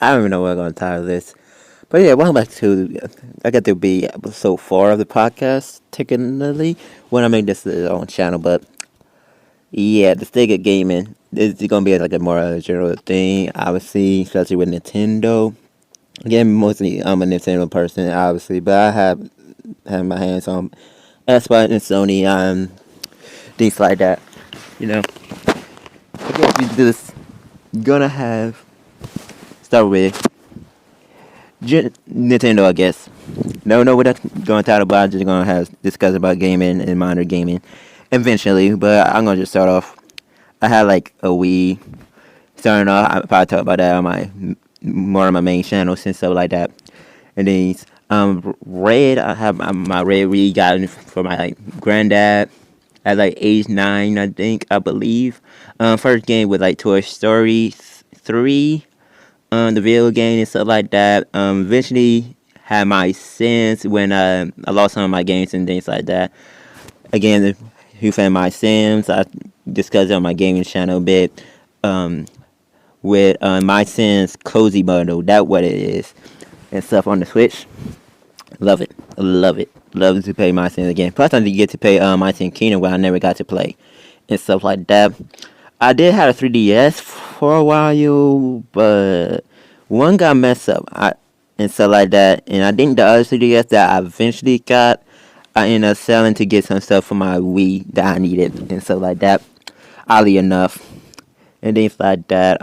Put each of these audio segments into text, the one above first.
I don't even know what I'm gonna title this. But yeah, welcome back to. I got to be episode 4 of the podcast, technically, when I make this on channel. But yeah, the stick of gaming is gonna be like a more general thing, obviously, especially with Nintendo. Again, mostly I'm a Nintendo person, obviously, but I have my hands on Xbox and Sony, things like that. You know, I guess we just gonna have start with Nintendo, I guess. No, we're not going to talk about. Just gonna have discuss about gaming and minor gaming eventually. But I'm gonna just start off. I had like a Wii. Starting off, I probably talk about that on my more on my main channels and stuff like that. And then Red, I have my Red Wii got it for my like granddad at like age 9, I believe. First game was like Toy Story 3, the video game and stuff like that. Eventually had my sins when I lost some of my games and things like that. Again, if you found my sins, I discussed it on my gaming channel a bit. With my sins cozy bundle, that what it is, and stuff on the Switch. Love it, love it, love to play my sins again. Plus, I did get to play my sin Kingdom where I never got to play, and stuff like that. I did have a 3DS for a while, but one got messed up, and stuff like that. And I think the other 3DS that I eventually got, I ended up selling to get some stuff for my Wii that I needed and stuff like that. Oddly enough, and things like that.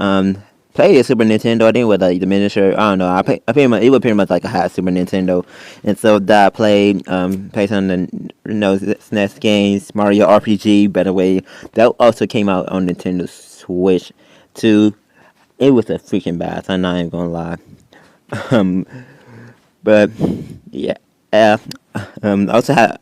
Played a Super Nintendo. I think with like the miniature. I don't know. I pretty much it was pretty much like a hot Super Nintendo, and so that I played some of the SNES games, Mario RPG. By the way, that also came out on Nintendo Switch too. It was a freaking blast. I'm not even gonna lie. Um, but yeah. Uh, also had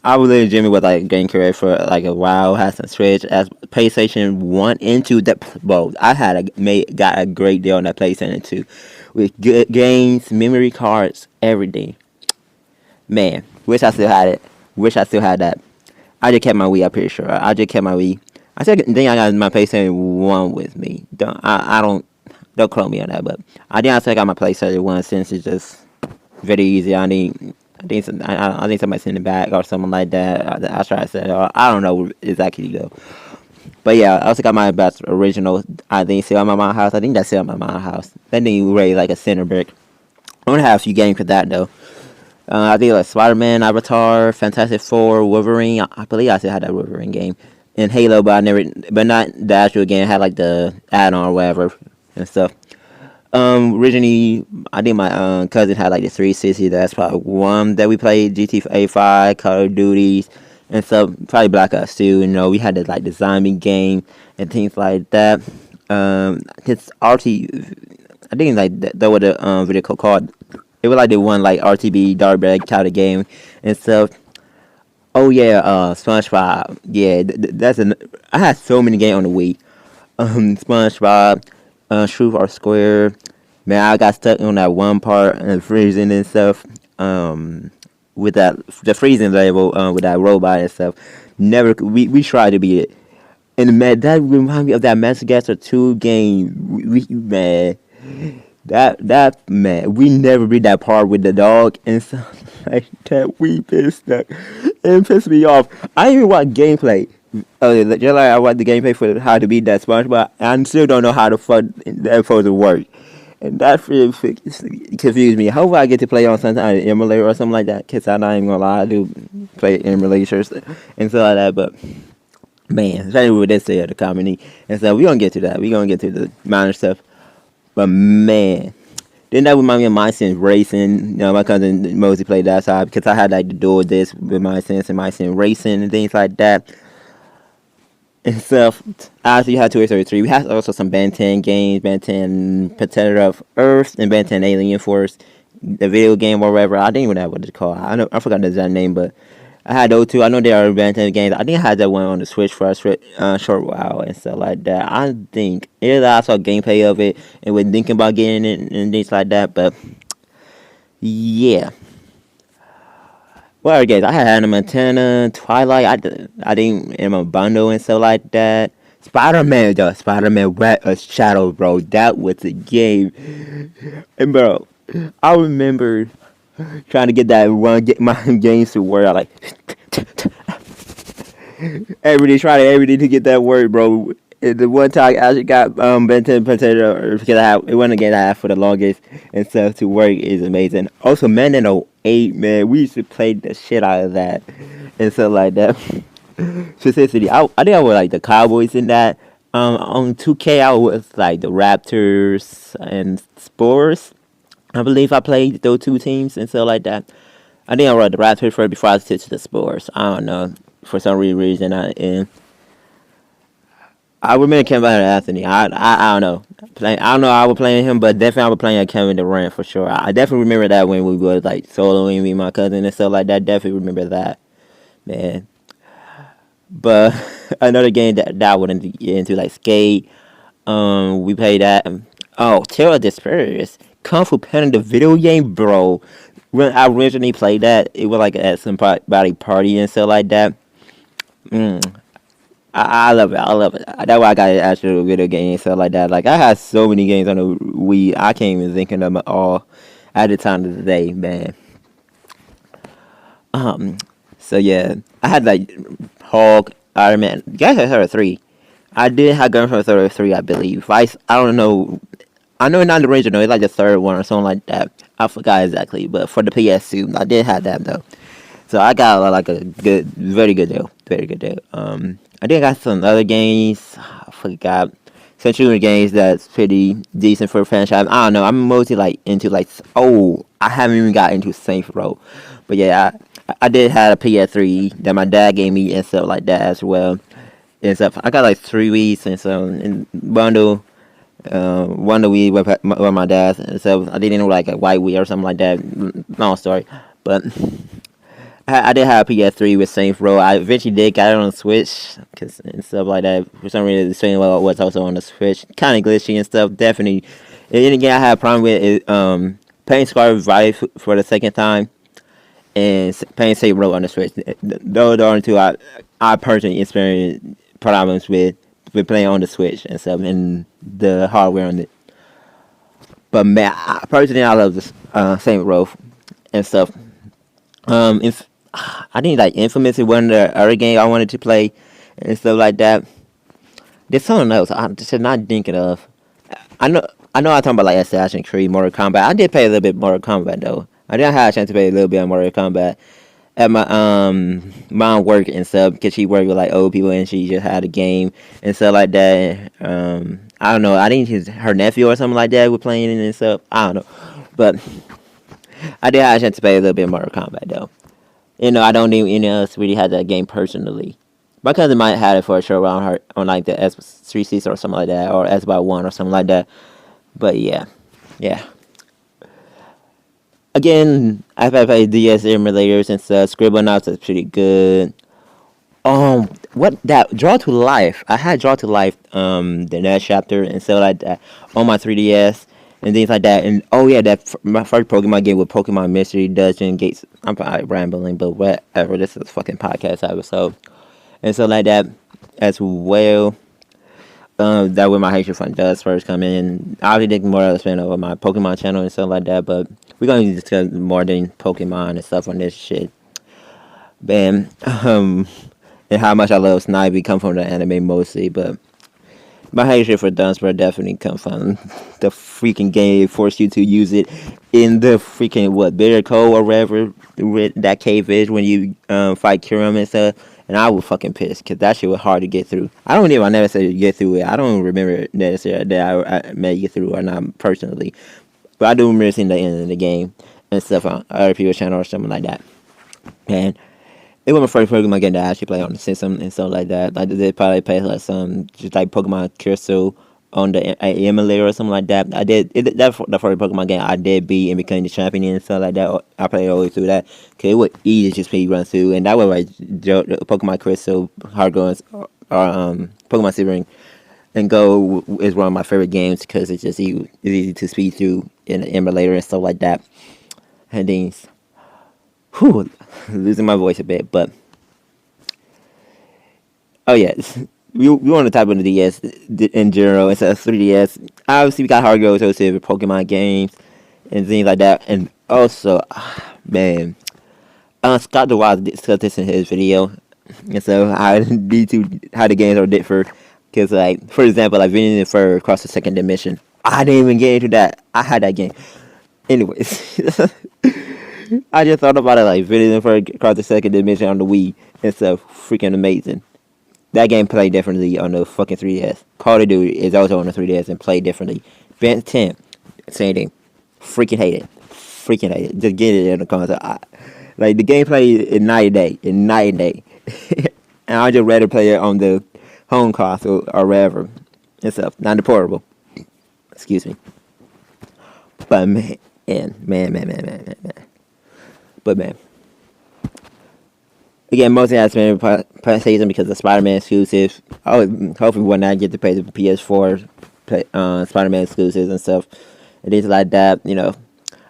I was in Jimmy with like game career for like a while. Had some Switch as PlayStation 1 and 2. That well, I had got a great deal on that PlayStation 2 with good games, memory cards, everything. Man, wish I still had it. Wish I still had that. I just kept my Wii. I'm pretty sure. I just kept my Wii. I said then I got my PlayStation 1 with me. Don't quote me on that, but I think I still got my PlayStation 1 since it's just very easy. I think somebody sent it back or something like that. I try to say it. Or I don't know exactly though. But yeah, I also got my best original. I think still at my mom's house. I think that's still at my mom's house. That thing raised like a center brick. I want to have a few games for that though. I think like Spider-Man, Avatar, Fantastic Four, Wolverine. I believe I still had that Wolverine game. And Halo, but not the actual game. It had like the add-on or whatever and stuff. Originally, I think my cousin had like the 360. That's probably one that we played. GTA 5, Call of Duties, and stuff. Probably Black Ops 2. You know, we had the like the zombie game and things like that. It's RT. I think like that was the video called. It was like the one like RTB Dark Bag kind of game and stuff. Oh yeah, SpongeBob. Yeah, that's an. I had so many games on the Wii. SpongeBob, Truth or Square. Man, I got stuck on that one part and freezing and stuff. With that the freezing level, with that robot and stuff. Never we tried to beat it. And man, that reminds me of that Master 2 game. Man, that man, we never beat that part with the dog and stuff like that. We pissed that. It pissed me off. I even watched gameplay. Just like I watched the gameplay for how to beat that SpongeBob, I still don't know how the fuck that supposed to work. And that really confused me. Hopefully I get to play on some kind of emulator or something like that. Cause I'm not even gonna lie, I do play emulators and stuff like that. But man, especially with this the comedy and stuff, we gonna get to that. We gonna get to the minor stuff. But man, then that remind me of my Sins Racing. You know, my cousin mostly played that side because I had like the dual disc with my Sins and my Sins Racing and things like that. And stuff. After you had Toy Story 3, we had also some Ben 10 games, Ben 10 Protector of Earth, and Ben 10 Alien Force, the video game or whatever. I didn't even know what it's called. I forgot the exact name, but I had those two. I know there are Ben 10 games. I think I had that one on the Switch for a short while and stuff like that. I think I saw gameplay of it and was thinking about getting it and things like that, but yeah. Well, games I had Hannah Montana, Twilight. I didn't in my bundle and stuff like that. Spider-Man, though. Spider-Man Red of Shadow, bro. That was the game. And, bro, I remember trying to get that one, get my games to work. I like, every day to get that word, bro. And the one time I actually got Benton Potato because it wasn't a game I had for the longest and stuff to work is amazing. Also, Man in '08, man, we used to play the shit out of that and stuff like that. Specifically, I think I was like the Cowboys in that. On 2K, I was like the Raptors and Spurs. I believe I played those two teams and stuff like that. I think I wrote the Raptors first before I switched to the Spurs. I don't know for some reason. I remember Kevin Anthony. I don't know. I don't know how I was playing him, but definitely I was playing Kevin Durant for sure. I definitely remember that when we was like soloing me, and my cousin and stuff like that. Definitely remember that, man. But another game that I went into like skate. We played that. Oh, Terror Disperse. Kung Fu Panda, the video game, bro. When I originally played that, it was like at some party and stuff like that. Mm, I love it. I love it. That's why I got an actual video game and stuff like that. Like I had so many games on the Wii, I can't even think of them all at the time of the day, man. Um, so yeah, I had like Hulk, Iron Man. Guys, I heard three. I did have Gun from Third 3, I believe. Vice, I don't know. I know it's not the original. It's like the third one or something like that. I forgot exactly, but for the PS2, I did have that though. So I got like a good, very good deal, very good deal. I did got some other games. I forgot some shooting games that's pretty decent for a franchise. I don't know. I'm mostly like into like I haven't even got into Saints Row, but yeah, I did have a PS3 that my dad gave me and stuff like that as well. And stuff. I got like 3 weeks and some in bundle. One of the Wii with my dad and stuff. I didn't know like a white Wii or something like that. Long story, but. I did have a PS3 with Saints Row. I eventually did got it on the Switch cause, and stuff like that. For some reason, the Saints Row was also on the Switch. Kind of glitchy and stuff. Definitely. And then again, I had a problem with it. Playing Scarlet Rife for the second time and playing Saints Row on the Switch. Those are the only two I personally experienced problems with playing on the Switch and stuff and the hardware on it. But man, personally, I love this Saints Row and stuff. If I think like Infamous is one of the other games I wanted to play and stuff like that. There's something else I'm just not thinking of. I know I know I'm talking about like Assassin's Creed, Mortal Kombat. I did play a little bit Mortal Kombat though. I did have a chance to play a little bit of Mortal Kombat at my mom work and stuff because she worked with like old people and she just had a game and stuff like that. I don't know. I think her nephew or something like that was playing it and stuff. I don't know, but I did have a chance to play a little bit of Mortal Kombat though. I don't think any of us really had that game personally. My cousin might have had it for a sure on her on like the S360 or something like that, or Xbox One or something like that. But yeah, yeah. Again, I've played DS emulators and stuff. Scribblenauts is pretty good. What that Draw to Life? I had Draw to Life, the next chapter and stuff like that on my 3DS and things like that. And oh yeah, my first Pokemon game with Pokemon Mystery Dungeon Gates. I'm probably rambling, but whatever. This is a fucking podcast episode and stuff like that as well. That when my hatred fund does first come in. I'll be thinking more of the spin over my Pokemon channel and stuff like that, but we're gonna discuss more than Pokemon and stuff on this shit. Man, and how much I love Snivy come from the anime mostly, but my hatred for Dunsparce definitely come from the freaking game forced you to use it in the freaking bitter cold or whatever that cave is when you fight Kirim and stuff. And I was fucking pissed because that shit was hard to get through. I never said get through it. I don't remember necessarily that I made it through or not personally, but I do remember seeing the end of the game and stuff on other people's channel or something like that. And it was my first Pokemon game that I actually played on the system and stuff like that. Like they probably play like some just like Pokemon Crystal on the emulator or something like that. That's the first Pokemon game I did beat and became the champion and stuff like that. I played all the way through that because it was easy to just speed run through, and that was like Pokemon Crystal, Heart Gold, or Pokemon Silver and Go is one of my favorite games because it's just easy to speed through in the emulator and stuff like that. And things. Whew, losing my voice a bit, but oh yeah, we want to type on the DS in general instead of 3DS. Obviously, we got hard goals associated with Pokemon games and things like that. And also, man, Scott DeWise discussed this in his video. And so how the games are different. Because like for example, like Vinny for Across the Second Dimension. I didn't even get into that. I had that game. Anyways, I just thought about it like Vinny for Across the Second Dimension on the Wii. It's freaking amazing. That game played differently on the fucking 3DS. Call of Duty is also on the 3DS and played differently. Ben 10, same thing. Freaking hate it. Freaking hate it. Just get it in the console. Like the gameplay is night and day. In night and day. And I just rather play it on the home console or wherever. And stuff. Not the portable. Excuse me. But man. But man. Again, mostly that's been PlayStation because of Spider-Man exclusives. Hopefully one night I get to play the PS4 Spider-Man exclusives and stuff. And things like that, you know.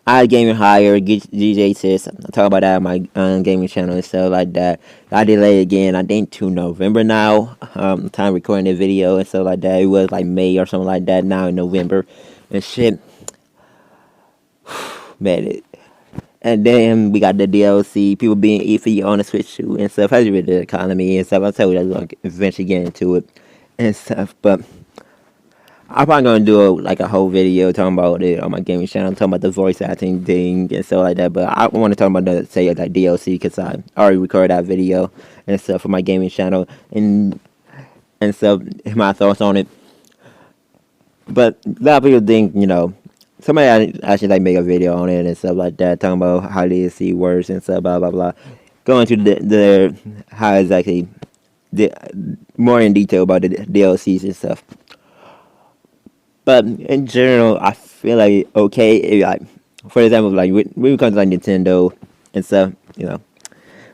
I Gaming Higher, DJ Sis. I talk about that on my gaming channel and stuff like that. I delay again, I think to November now. Time recording the video and stuff like that. It was like May or something like that. Now in November and shit. Man, and then we got the DLC, people being iffy on the Switch too and stuff. Has with the economy and stuff. I'll tell you that we're gonna eventually get into it and stuff. But I'm probably gonna do like a whole video talking about it on my gaming channel, talking about the voice acting thing and stuff like that. But I want to talk about the like DLC because I already recorded that video and stuff for my gaming channel and stuff. My thoughts on it. But a lot of people think, you know, somebody actually like make a video on it and stuff like that, talking about how DLC works and stuff, blah blah blah. Going to the how exactly more in detail about the DLCs and stuff. But in general, I feel like okay, like for example, like when it comes to like Nintendo and stuff, you know,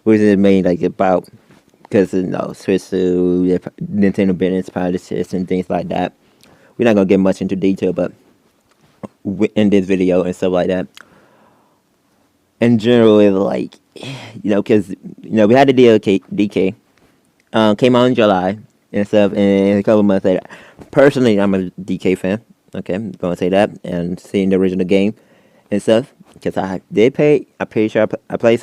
which is mainly like about because you know Switch to Nintendo business practices and things like that. We're not gonna get much into detail, but in this video and stuff like that. In general, it's like, you know, because, you know, we had the DK, came out in July and stuff, and a couple months later. Personally, I'm a DK fan, okay, I'm going to say that, and seeing the original game and stuff, because I did pay, I'm pretty sure I played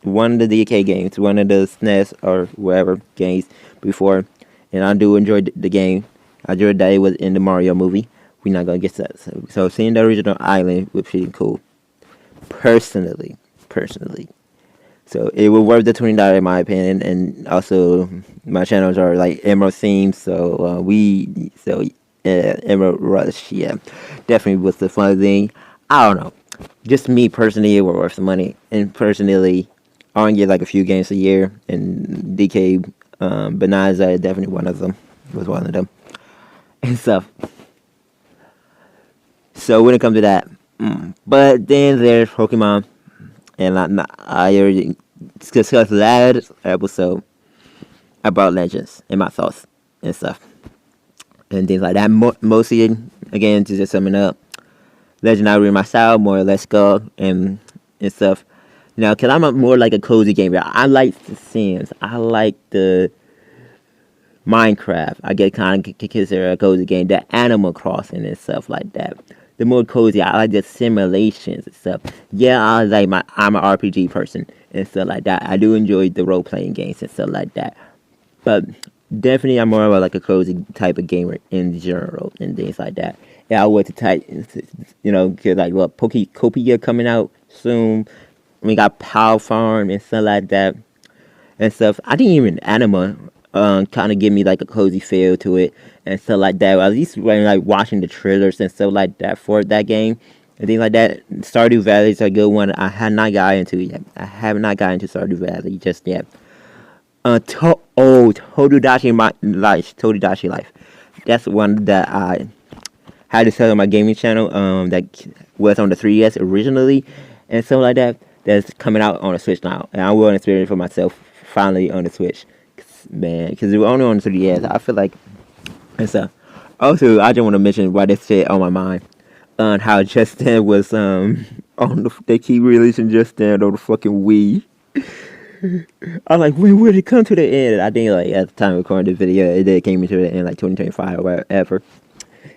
one of the DK games, one of the SNES or whatever games before, and I do enjoy the game. I enjoyed that it was in the Mario movie. We're not gonna get that. So seeing the original island was pretty cool. Personally. So it was worth the $20 in my opinion, and also my channels are like Emerald themed. So Emerald Rush, yeah, definitely was the fun thing. I don't know, just me personally, it was worth the money, and personally, I only get like a few games a year, and DK Bonanza definitely one of them. Was one of them and stuff. So when it comes to that, but then there's Pokemon, and I already discussed last episode about Legends and my thoughts and stuff and things like that. Mostly, again, to just sum it up, Legend I read my style more or less go and stuff. Now, cause I'm more like a cozy gamer. I like the Sims. I like the Minecraft. I get kind of consider a cozy game. The Animal Crossing and stuff like that. The more cozy, I like the simulations and stuff. Yeah, I'm an RPG person and stuff like that. I do enjoy the role playing games and stuff like that. But definitely, I'm more of like a cozy type of gamer in general and things like that. Yeah, I want to type, you know, cause like what Copia coming out soon. We got Power Farm and stuff like that and stuff. I think even Anima kind of give me like a cozy feel to it and stuff like that. At least when like watching the trailers and stuff like that for that game and things like that. Stardew Valley is a good one. I have not got into it yet. I have not got into Stardew Valley just yet. Tododachi Life. That's one that I had to sell on my gaming channel. That was on the 3DS originally and stuff like that. That's coming out on the Switch now, and I will experience it for myself finally on the Switch. Man, because it was only on the 3DS. I feel like and stuff. Also, I just want to mention why this shit on my mind. On how Justin was on they keep releasing Justin on the fucking Wii. I was like, when would it come to the end? I think like at the time of recording the video, it did came into the end like 2025 or whatever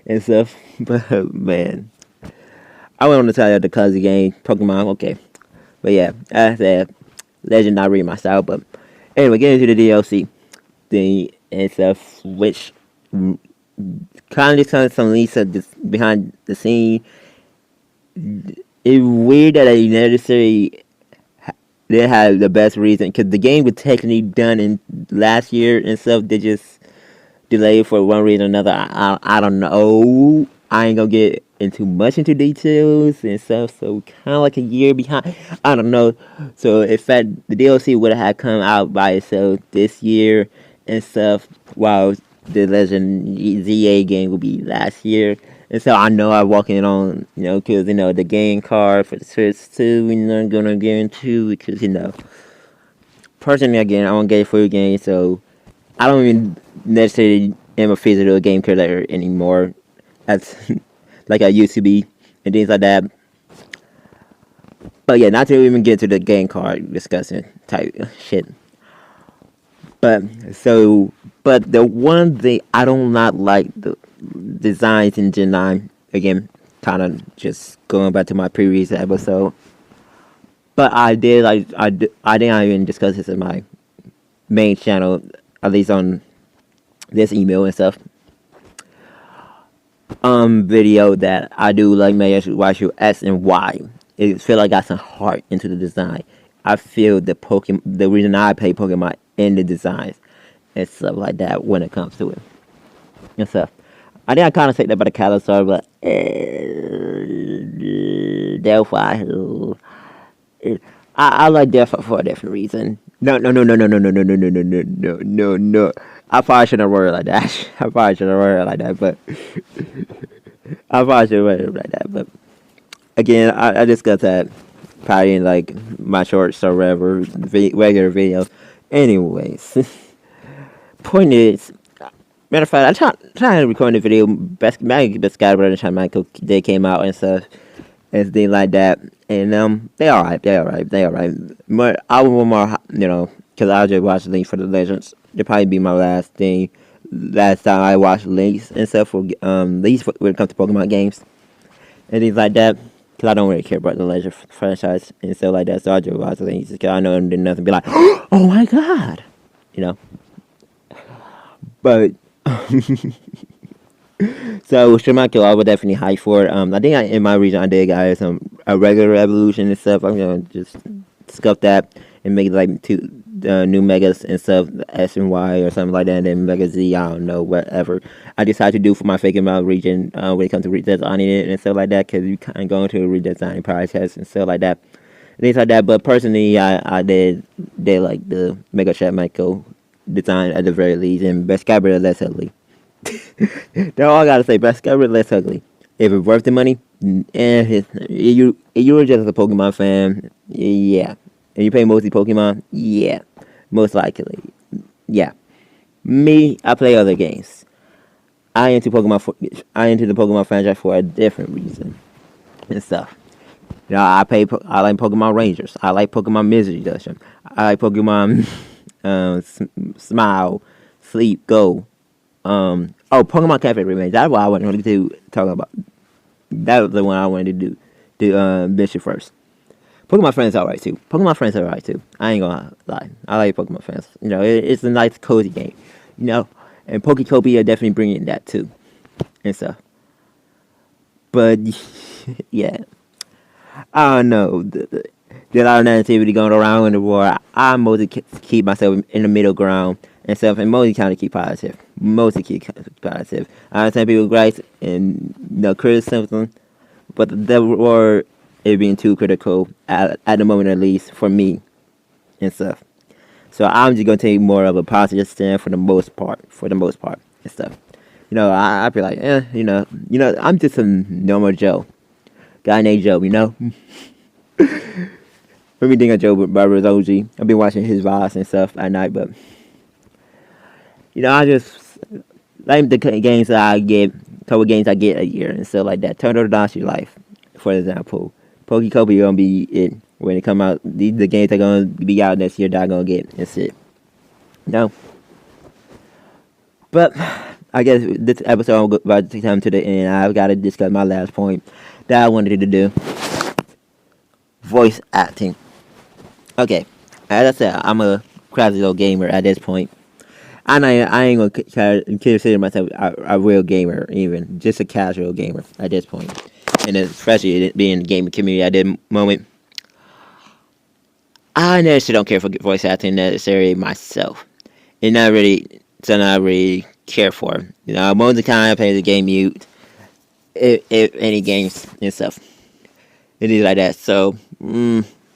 and stuff. But man, I went on to tell you the Cuzzy game, Pokemon, okay. But yeah, as I said, Legend not really my style. But anyway, getting into the DLC thing and stuff, which kind of just some Lisa just behind the scene. It's weird that a necessary they had the best reason because the game was technically done in last year and stuff. They just delayed for one reason or another. I don't know. I ain't gonna get into much into details and stuff. So kind of like a year behind. I don't know. So if that the DLC would have come out by itself this year and stuff, while the Legend ZA game would be last year. And so I know I'm walking on, because, the game card for the Switch 2, I'm going to get into because, personally, again, I don't get a full game, so I don't even necessarily am a physical game collector anymore as like I used to be and things like that. But yeah, not to even get to the game card discussing type shit. But the one thing I don't not like the designs in Gen 9 again, kind of just going back to my previous episode. But I think I even discussed this in my main channel, at least on this email and stuff. Video that I do like my S and Y. It feel like I got some heart into the design. I feel the reason I play Pokemon in the designs and stuff like that when it comes to it and stuff. I think I kind of say that about the Calypso, but Delphi. I like Delphi for a different reason. No. I probably shouldn't have worded like that. I probably shouldn't have worded like that, but I probably should have worded like that. But again, I discussed that probably in like my shorts or whatever, regular videos. Anyways, point is, matter of fact, I trying to record the video. Best guy, brother, time Michael they came out and stuff and things like that, and they alright. But I want more, because I just watched Link for the Legends. It'll probably be my last thing. Last time I watched Links and stuff for Links when it comes to Pokemon games and things like that. Because I don't really care about the Legend franchise and stuff like that. So I just watch Links because I know there's nothing be like, oh my god, But so Shimako, I would definitely hype for it. I think in my region I did got a regular evolution and stuff. I'm gonna just scuff that and make like two new megas and stuff, S and Y or something like that, and then Mega Z. I don't know, whatever. I decided to do for my faking my region when it comes to redesigning it and stuff like that, because you kind of go into a redesigning process and stuff like that, things like that. But personally, I did like the Mega Chat Michael design at the very least, and best Skyber less ugly. That's all I gotta say. Best Skyber less ugly. If it's worth the money, and you were just a Pokemon fan, yeah. And you play mostly Pokemon, yeah. Most likely, yeah. Me, I play other games. I into the Pokemon franchise for a different reason and stuff. I like Pokemon Rangers. I like Pokemon Misery Dungeon. I like Pokemon Smile, Sleep, Go. Pokemon Cafe Revenge. That's what I wanted to talk about. That was the one I wanted to mention first. Pokemon Friends are alright too. I ain't gonna lie. I like Pokemon Friends. It's a nice, cozy game. And Poketopia definitely bringing that too and stuff. But yeah, I don't know. There's a lot of negativity going around in the world. I mostly keep myself in the middle ground and stuff, and mostly kind of keep positive. I understand people gripes and criticism, but the word it being too critical at the moment, at least for me and stuff. So I'm just gonna take more of a positive stand for the most part and stuff. I be like, I'm just a normal Joe, guy named Joe. Let me think of Joe Barber's OG. I've been watching his vlogs and stuff at night, but I just like the games that I get, couple games I get a year and stuff like that. Turn it on to life, for example. Pokecopia gonna be it. when it come out. The games that gonna be out next year that I'm gonna get. That's it. No, but I guess this episode I'm about to come to the end. I've got to discuss my last point that I wanted to do: voice acting. Okay, as I said, I'm a casual gamer at this point. I ain't gonna consider myself a real gamer, even just a casual gamer at this point. And especially being in the gaming community at this moment, I necessarily don't care for voice acting necessarily myself. It's not really something I really care for. You know, most of the time I play the game mute, if any games and stuff. It is like that. So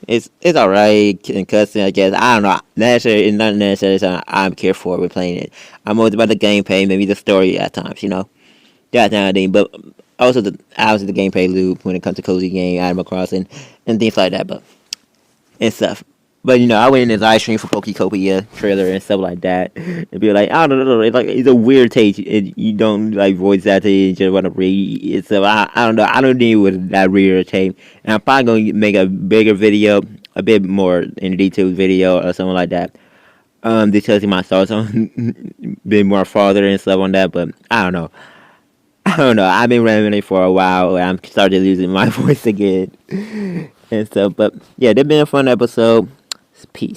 it's alright and cussing. I guess I don't know. Necessarily, it's not necessarily something I'm care for with playing it. I'm more about the gameplay, maybe the story at times. You know, that kind of thing. But also the gameplay loop when it comes to cozy game, Animal Crossing, and things like that. But and stuff. But you know, I went in his live stream for Poketopia trailer and stuff like that, and be like, I don't know, it's a weird taste. You don't like voice that you just want to read it. So I don't know, I don't think it was that weird tape. And I'm probably gonna make a bigger video, a bit more in detail video or something like that. Discussing my thoughts on being more farther and stuff on that. But I don't know. I don't know. I've been rambling for a while. And I'm starting losing my voice again and stuff. But yeah, it's been a fun episode. Peace.